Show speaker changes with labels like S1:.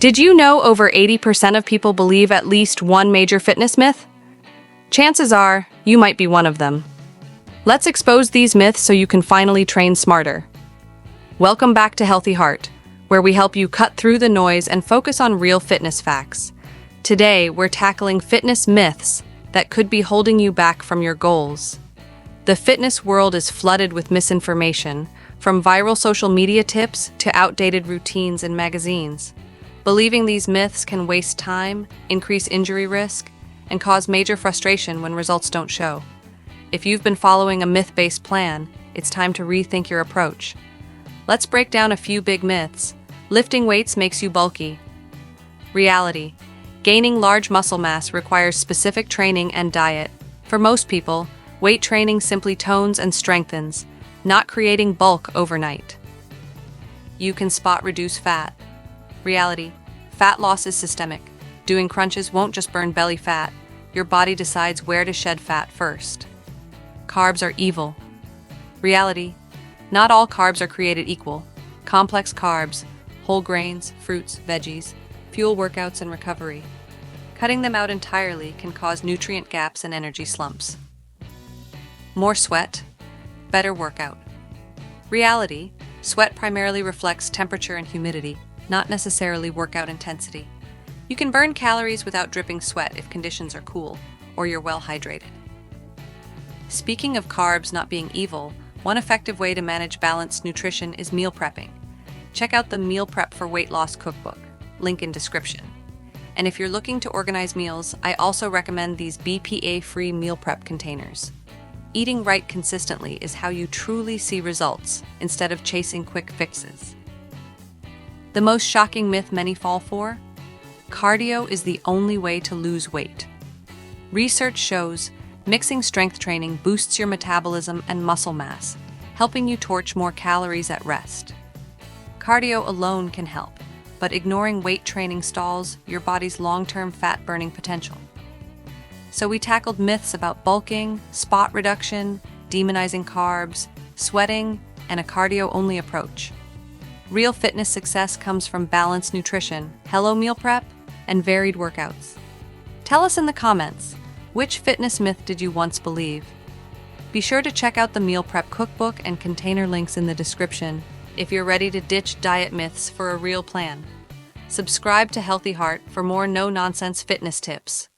S1: Did you know over 80% of people believe at least one major fitness myth? Chances are, you might be one of them. Let's expose these myths so you can finally train smarter. Welcome back to Healthy Heart, where we help you cut through the noise and focus on real fitness facts. Today, we're tackling fitness myths that could be holding you back from your goals. The fitness world is flooded with misinformation, from viral social media tips to outdated routines in magazines. Believing these myths can waste time, increase injury risk, and cause major frustration when results don't show. If you've been following a myth-based plan, it's time to rethink your approach. Let's break down a few big myths. Lifting weights makes you bulky. Reality: gaining large muscle mass requires specific training and diet. For most people, weight training simply tones and strengthens, not creating bulk overnight. You can spot reduce fat. Reality: fat loss is systemic. Doing crunches won't just burn belly fat. Your body decides where to shed fat first. Carbs are evil. Reality: not all carbs are created equal. Complex carbs, whole grains, fruits, veggies, fuel workouts and recovery. Cutting them out entirely can cause nutrient gaps and energy slumps. More sweat, better workout. Reality: sweat primarily reflects temperature and humidity, not necessarily workout intensity. You can burn calories without dripping sweat if conditions are cool or you're well hydrated. Speaking of carbs not being evil, one effective way to manage balanced nutrition is meal prepping. Check out the Meal Prep for Weight Loss cookbook, link in description. And if you're looking to organize meals, I also recommend these BPA-free meal prep containers. Eating right consistently is how you truly see results, instead of chasing quick fixes. The most shocking myth many fall for? Cardio is the only way to lose weight. Research shows mixing strength training boosts your metabolism and muscle mass, helping you torch more calories at rest. Cardio alone can help, but ignoring weight training stalls your body's long-term fat-burning potential. So we tackled myths about bulking, spot reduction, demonizing carbs, sweating, and a cardio-only approach. Real fitness success comes from balanced nutrition, hello meal prep, and varied workouts. Tell us in the comments, which fitness myth did you once believe? Be sure to check out the meal prep cookbook and container links in the description if you're ready to ditch diet myths for a real plan. Subscribe to Healthy Heart for more no-nonsense fitness tips.